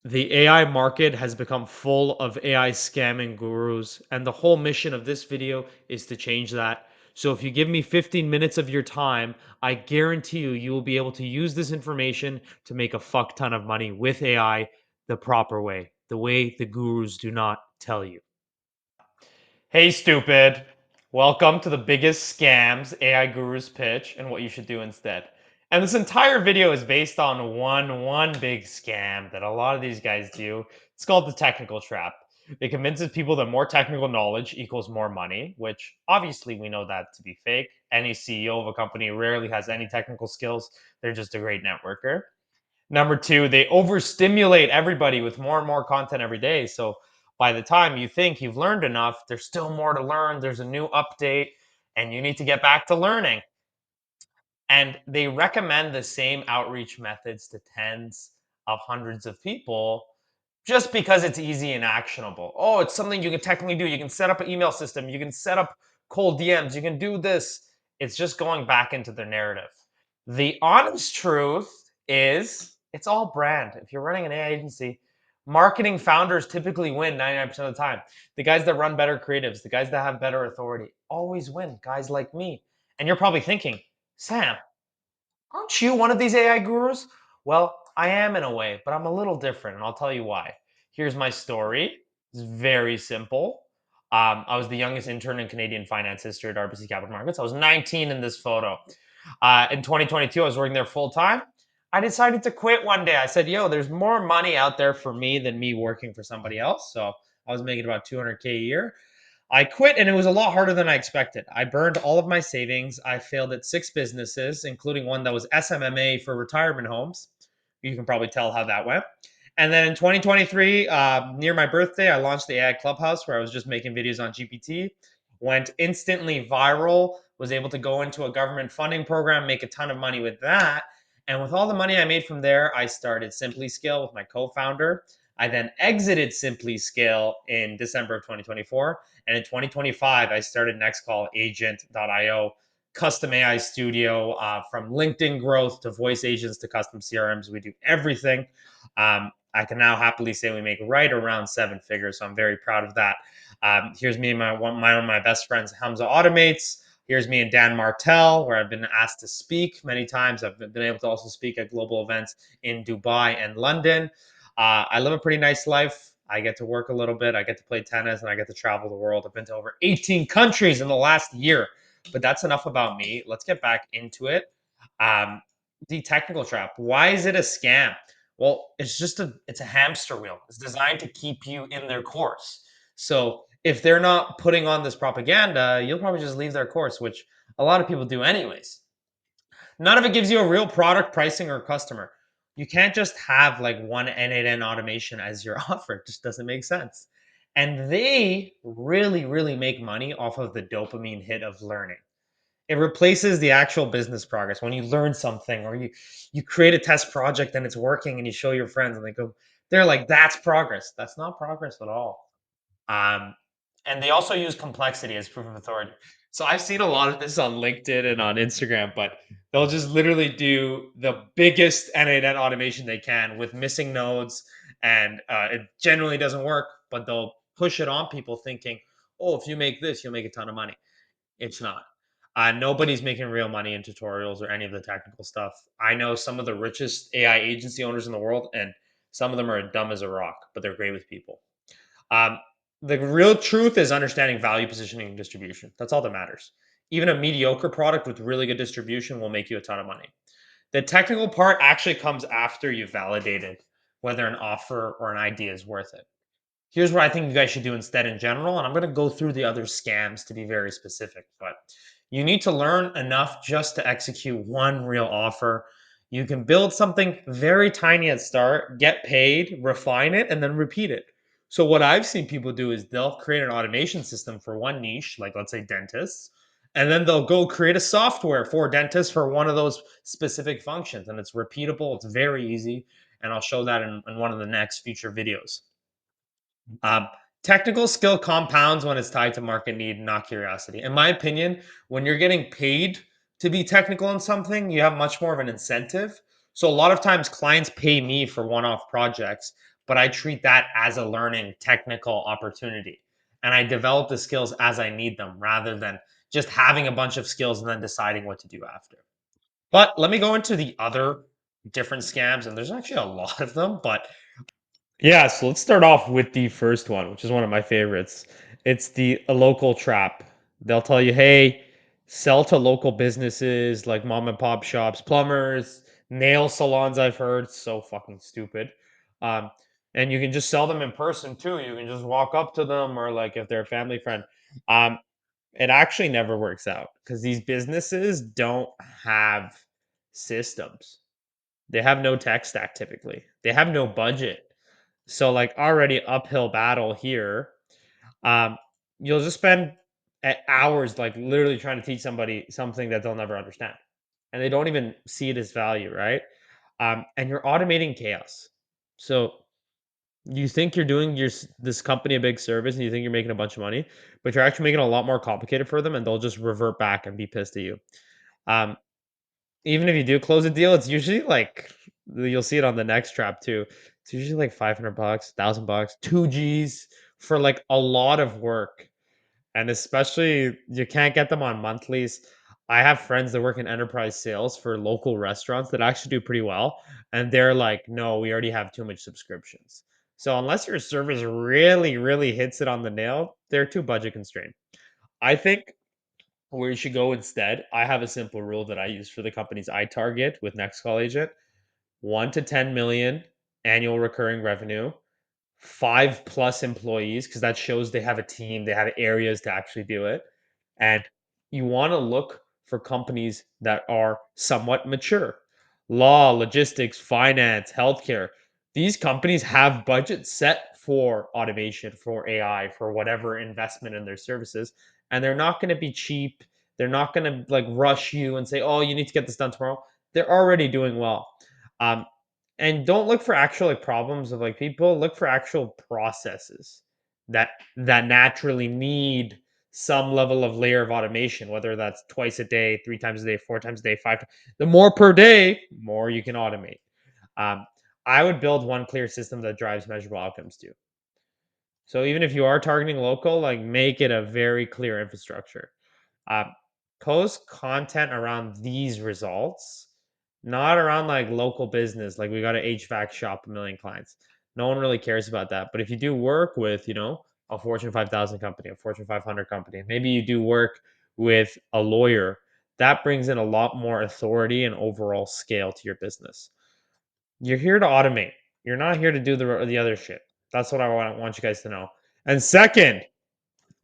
The AI market has become full of AI scamming gurus, and the whole mission of this video is to change that. So, if you give me 15 minutes of your time, I guarantee you will be able to use this information to make a fuck ton of money with AI the proper way, the way the gurus do not tell you. Hey, stupid. Welcome to the biggest scams AI gurus pitch and what you should do instead. And this entire video is based on one big scam that a lot of these guys do. It's called the technical trap. It convinces people that more technical knowledge equals more money, which obviously we know that to be fake. Any CEO of a company rarely has any technical skills. They're just a great networker. Number two, they overstimulate everybody with more and more content every day. So by the time you think you've learned enough, there's still more to learn. There's a new update, and you need to get back to learning. And they recommend the same outreach methods to tens of hundreds of people just because it's easy and actionable. Oh, it's something you can technically do. You can set up an email system, you can set up cold DMs, you can do this. It's just going back into their narrative. The honest truth is it's all brand. If you're running an AI agency, marketing founders typically win 99% of the time. The guys that run better creatives, the guys that have better authority always win, guys like me. And you're probably thinking, Sam, aren't you one of these AI gurus? Well, I am in a way, but I'm a little different, and I'll tell you why. Here's my story. It's very simple. I was the youngest intern in Canadian finance history at RBC Capital Markets. I was 19 in this photo. In 2022, I was working there full time. I decided to quit one day. I said, yo, there's more money out there for me than me working for somebody else. So I was making about 200K a year. I quit and it was a lot harder than I expected. I burned all of my savings. I failed at 6 businesses, including one that was SMMA for retirement homes. You can probably tell how that went. And then in 2023, near my birthday, I launched the AI Clubhouse where I was just making videos on GPT. Went instantly viral, was able to go into a government funding program, make a ton of money with that. And with all the money I made from there, I started Simply Scale with my co founder. I then exited Simply Scale in December of 2024. And in 2025, I started Nextcall Agent.io, custom AI studio from LinkedIn growth to voice agents to custom CRMs. We do everything. I can now happily say we make right around 7 figures. So I'm very proud of that. Here's me and one of my best friends, Hamza Automates. Here's me and Dan Martell, where I've been asked to speak many times. I've been able to also speak at global events in Dubai and London. I live a pretty nice life. I get to work a little bit. I get to play tennis and I get to travel the world. I've been to over 18 countries in the last year. But that's enough about me. Let's get back into it. Um, the technical trap. Why is it a scam? Well, it's a hamster wheel. It's designed to keep you in their course. So if they're not putting on this propaganda, you'll probably just leave their course, which a lot of people do anyways. None of it gives you a real product pricing or customer. You can't just have like one N8N automation as your offer. It just doesn't make sense. And they really make money off of the dopamine hit of learning. It replaces the actual business progress. When you learn something or you create a test project and it's working and you show your friends and they're like, that's progress. That's not progress at all. Um, and they also use complexity as proof of authority. So I've seen a lot of this on LinkedIn and on Instagram, but they'll just literally do the biggest N8N automation they can with missing nodes, and it generally doesn't work. But they'll push it on people, thinking, "Oh, if you make this, you'll make a ton of money." It's not. Nobody's making real money in tutorials or any of the technical stuff. I know some of the richest AI agency owners in the world, and some of them are dumb as a rock, but they're great with people. Um, the real truth is understanding value positioning and distribution. That's all that matters. Even a mediocre product with really good distribution will make you a ton of money. The technical part actually comes after you've validated whether an offer or an idea is worth it. Here's what I think you guys should do instead in general, and I'm going to go through the other scams to be very specific, but you need to learn enough just to execute one real offer. You can build something very tiny at start, get paid, refine it, and then repeat it. So what I've seen people do is they'll create an automation system for one niche, like let's say dentists, and then they'll go create a software for dentists for one of those specific functions. And it's repeatable, it's very easy. And I'll show that in one of the next future videos. Um, Technical skill compounds when it's tied to market need, not curiosity. In my opinion, when you're getting paid to be technical in something, you have much more of an incentive. So a lot of times clients pay me for one-off projects, but I treat that as a learning technical opportunity. And I develop the skills as I need them rather than just having a bunch of skills and then deciding what to do after. But let me go into the other different scams, and there's actually a lot of them, but yeah, so let's start off with the first one, which is one of my favorites. It's the a local trap. They'll tell you, "Hey, sell to local businesses like mom and pop shops, plumbers, nail salons." I've heard so fucking stupid. Um, and you can just sell them in person too. You can just walk up to them, or like if they're a family friend. Um, it actually never works out because these businesses don't have systems. They have no tech stack typically. They have no budget, so like already uphill battle here. Um, you'll just spend hours like literally trying to teach somebody something that they'll never understand, and they don't even see it as value, right? And you're automating chaos. So you think you're doing this company a big service, and you think you're making a bunch of money, but you're actually making it a lot more complicated for them, and they'll just revert back and be pissed at you. Um, Even if you do close a deal, it's usually like you'll see it on the next trap too. It's usually like 500 bucks, 1,000 bucks, 2 Gs for like a lot of work. And especially you can't get them on monthlies. I have friends that work in enterprise sales for local restaurants that actually do pretty well. And they're like, no, we already have too much subscriptions. So unless your service really, really hits it on the nail, they're too budget constrained. I think where you should go instead, I have a simple rule that I use for the companies I target with Next Call Agent: 1 to 10 million annual recurring revenue, 5 plus employees, because that shows they have a team, they have areas to actually do it. And you want to look for companies that are somewhat mature. Law, logistics, finance, healthcare. These companies have budgets set for automation, for AI, for whatever investment in their services, and they're not going to be cheap. They're not going to like rush you and say, "Oh, you need to get this done tomorrow." They're already doing well. Um, and don't look for actual like problems of like people. Look for actual processes that naturally need some level of layer of automation, whether that's twice a day, 3 times a day, 4 times a day, the more per day, more you can automate. um, I would build one clear system that drives measurable outcomes too. So even if you are targeting local, like make it a very clear infrastructure. uh, Post content around these results, not around like local business. Like we got an HVAC shop, a million clients. No one really cares about that. But if you do work with, a Fortune 5,000 company, a Fortune 500 company, maybe you do work with a lawyer, that brings in a lot more authority and overall scale to your business. You're here to automate. You're not here to do the other shit. That's what I want you guys to know. And second,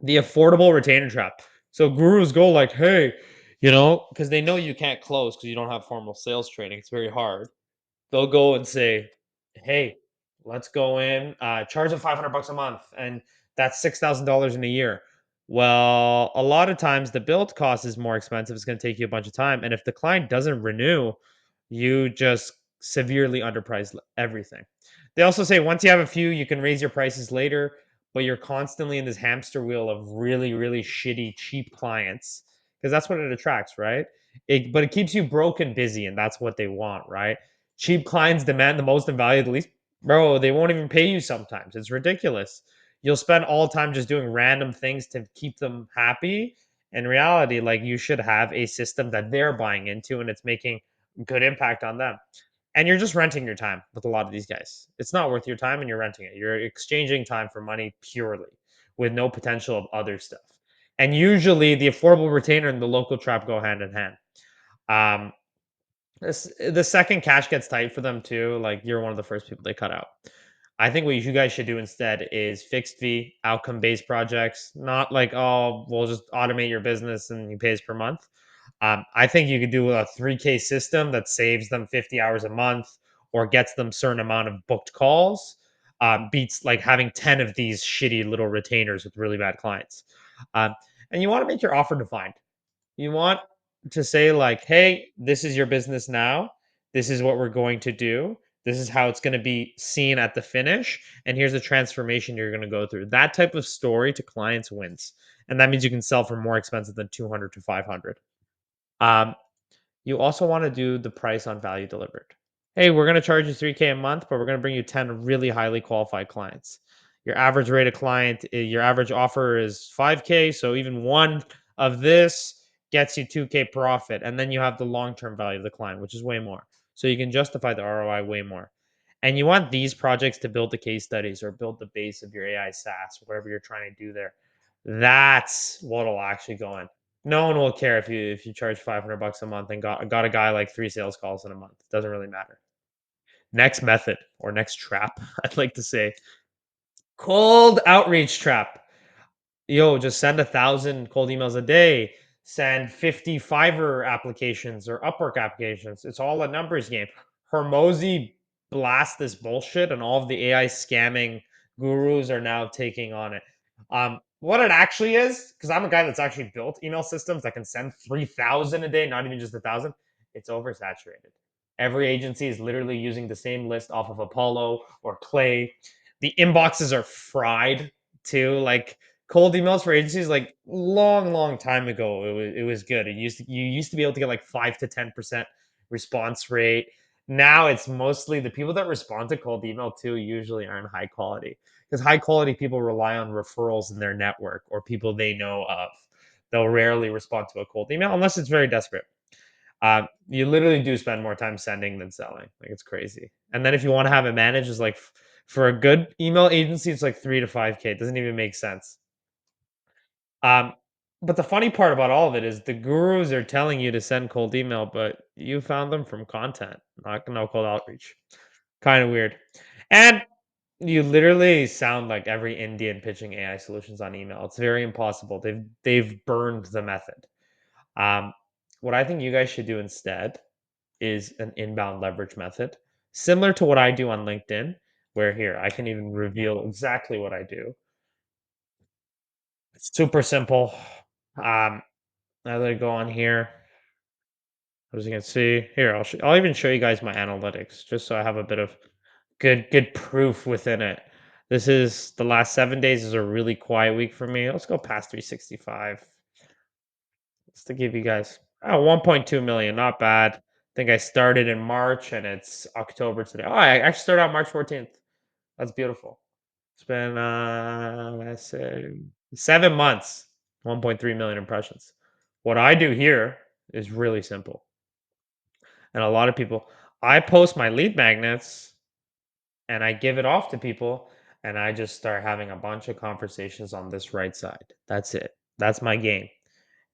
the affordable retainer trap. So gurus go like, hey, because they know you can't close because you don't have formal sales training. It's very hard. They'll go and say, hey, let's go in, charge them 500 bucks a month, and that's $6,000 in a year. Well, a lot of times the build cost is more expensive. It's going to take you a bunch of time. And if the client doesn't renew, you just severely underprice everything. They also say once you have a few, you can raise your prices later, but you're constantly in this hamster wheel of really, really shitty, cheap clients because that's what it attracts, right? But it keeps you broke and busy, and that's what they want, right? Cheap clients demand the most and value the least. Bro, they won't even pay you sometimes. It's ridiculous. You'll spend all time just doing random things to keep them happy. In reality, like you should have a system that they're buying into and it's making good impact on them. And you're just renting your time with a lot of these guys. It's not worth your time and you're renting it. You're exchanging time for money purely with no potential of other stuff. And usually the affordable retainer and the local trap go hand in hand. Um, the second cash gets tight for them too, like you're one of the first people they cut out. I think what you guys should do instead is fixed fee, outcome based projects, not like, oh, we'll just automate your business and you pay us per month. I think you could do a 3K system that saves them 50 hours a month or gets them certain amount of booked calls. Beats like having 10 of these shitty little retainers with really bad clients. Um, and you want to make your offer defined. You want to say like, "Hey, this is your business now. This is what we're going to do. This is how it's going to be seen at the finish, and here's the transformation you're going to go through." That type of story to clients wins, and that means you can sell for more expensive than 200 to 500. Um, you also want to do the price on value delivered. Hey, we're going to charge you 3K a month, but we're going to bring you 10 really highly qualified clients. Your average rate of client, your average offer is 5K. So even one of this gets you 2K profit. And then you have the long term value of the client, which is way more. So you can justify the ROI way more. And you want these projects to build the case studies or build the base of your AI SaaS, whatever you're trying to do there. That's what'll actually go in. No one will care if you charge 500 bucks a month and got a guy like 3 sales calls in a month. It doesn't really matter. Next method or next trap, I'd like to say, cold outreach trap. Yo, just send 1,000 cold emails a day. Send 50 Fiverr applications or Upwork applications. It's all a numbers game. Hormozy blast this bullshit, and all of the AI scamming gurus are now taking on it. What it actually is, because I'm a guy that's actually built email systems that can send 3,000 a day, not even just 1,000. It's oversaturated. Every agency is literally using the same list off of Apollo or Clay. The inboxes are fried too. Like cold emails for agencies, like long time ago, it was good. You used to be able to get like 5 to 10% response rate. Now it's mostly the people that respond to cold email too usually aren't high quality, because high quality people rely on referrals in their network or people they know of. They'll rarely respond to a cold email unless it's very desperate. You literally do spend more time sending than selling. Like it's crazy. And then if you want to have it managed, is like for a good email agency, it's like 3 to 5K. It doesn't even make sense. Um, but the funny part about all of it is the gurus are telling you to send cold email, but you found them from content, not no cold outreach. Kind of weird. And you literally sound like every Indian pitching AI solutions on email. It's very impossible. They've burned the method. Um, what I think you guys should do instead is an inbound leverage method, similar to what I do on LinkedIn, where here I can even reveal exactly what I do. It's super simple. Um, I let it go on here. As you can see here, I'll even show you guys my analytics just so I have a bit of good proof within it. This is the last 7 days is a really quiet week for me. Let's go past 365 just to give you guys 1.2 million, not bad. I think I started in March and it's October today. Oh, I actually started on March 14th. That's beautiful. It's been let's say 7 months, 1.3 million impressions. What I do here is really simple. And a lot of people, I post my lead magnets and I give it off to people and I just start having a bunch of conversations on this right side. That's it. That's my game,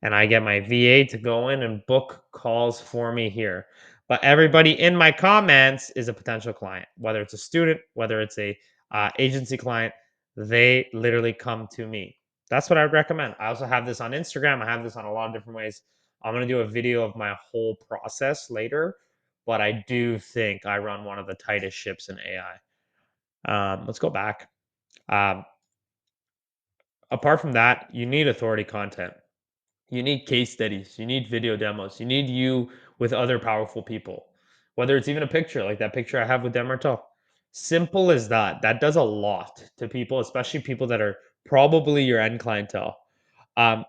and I get my VA to go in and book calls for me here. But everybody in my comments is a potential client, whether it's a student, whether it's a agency client, they literally come to me. That's what I would recommend. I also have this on Instagram. I have this on a lot of different ways. I'm going to do a video of my whole process later, but I do think I run one of the tightest ships in AI. Let's go back. Um, Apart from that, you need authority content. You need case studies. You need video demos. You need you with other powerful people, whether it's even a picture like that picture I have with Demartel. Simple as that. That does a lot to people, especially people that are probably your end clientele. Um,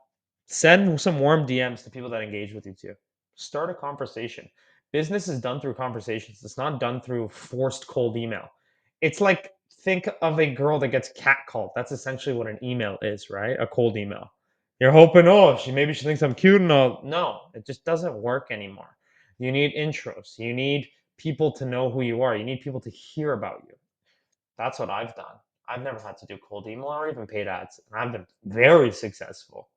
Send some warm DMs to people that engage with you too. Start a conversation. Business is done through conversations. It's not done through forced cold email. It's like think of a girl that gets catcalled. That's essentially what an email is, right? A cold email. You're hoping, oh, she thinks I'm cute and all. No, it just doesn't work anymore. You need intros. You need people to know who you are. You need people to hear about you. That's what I've done. I've never had to do cold email or even paid ads, and I've been very successful.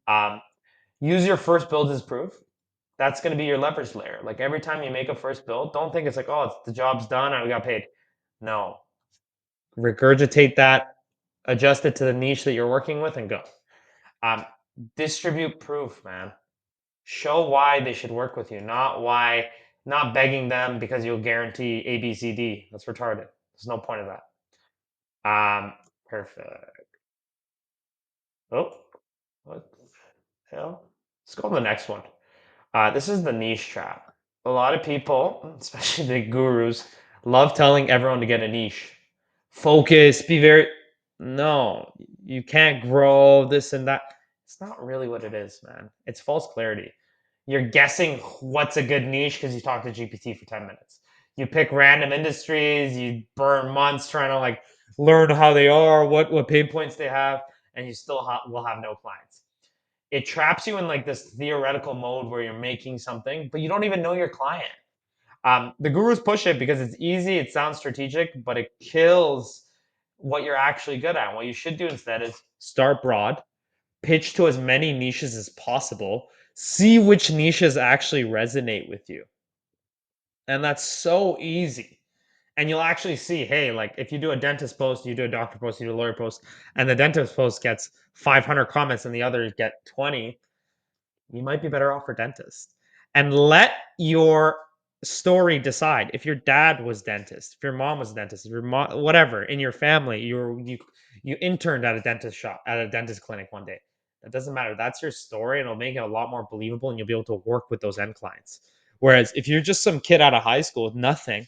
Um, Use your first build as proof. That's going to be your leverage layer. Like every time you make a first build, don't think it's like, oh, it's, the job's done and we got paid. No, regurgitate that, adjust it to the niche that you're working with, and go. Um, Distribute proof, man. Show why they should work with you, not begging them because you'll guarantee A, B, C, D. That's retarded. There's no point of that. Perfect. Oh, what the hell? Let's go to the next one. This is the niche trap. A lot of people, especially the gurus, love telling everyone to get a niche. Focus, be very. No, you can't grow this and that. It's not really what it is, man. It's false clarity. You're guessing what's a good niche because you talked to GPT for 10 minutes. You pick random industries, you burn months trying to like learn how they are, what pain points they have, and you still will have no clients. It traps you in like this theoretical mode where you're making something, but you don't even know your client. The gurus push it because it's easy, it sounds strategic, but it kills what you're actually good at. What you should do instead is start broad, pitch to as many niches as possible, see which niches actually resonate with you. And that's so easy. And you'll actually see, hey, like if you do a dentist post, you do a doctor post, you do a lawyer post, and the dentist post gets 500 comments and the others get 20, you might be better off for dentist. And let your story decide. If your dad was dentist, if your mom was dentist, if your mom, whatever, in your family, you interned at a dentist shop, at a dentist clinic one day. That doesn't matter. That's your story, and it'll make it a lot more believable, and you'll be able to work with those end clients. Whereas if you're just some kid out of high school with nothing,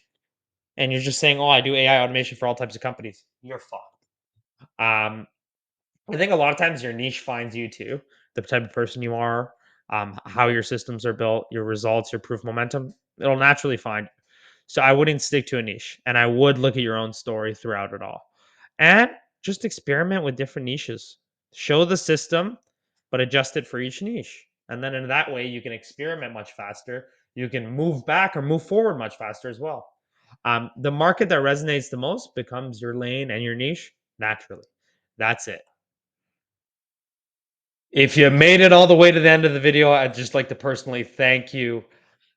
and you're just saying, "Oh, I do AI automation for all types of companies," you're fucked. Um, I think a lot of times your niche finds you too, the type of person you are, how your systems are built, your results, your proof momentum. It'll naturally find. So I wouldn't stick to a niche, and I would look at your own story throughout it all, and just experiment with different niches. Show the system, but adjust it for each niche, and then in that way you can experiment much faster. You can move back or move forward much faster as well. The market that resonates the most becomes your lane and your niche naturally. That's it. If you made it all the way to the end of the video, I'd just like to personally thank you.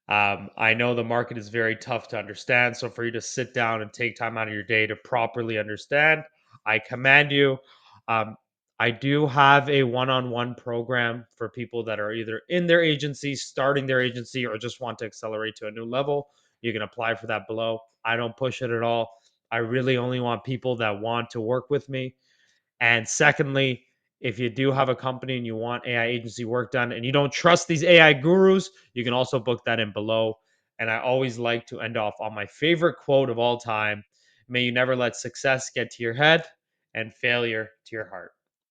I know the market is very tough to understand, so for you to sit down and take time out of your day to properly understand, I commend you. Um, I do have a one-on-one program for people that are either in their agency, starting their agency, or just want to accelerate to a new level. You can apply for that below. I don't push it at all. I really only want people that want to work with me. And secondly, if you do have a company and you want AI agency work done and you don't trust these AI gurus, you can also book that in below. And I always like to end off on my favorite quote of all time. May you never let success get to your head and failure to your heart.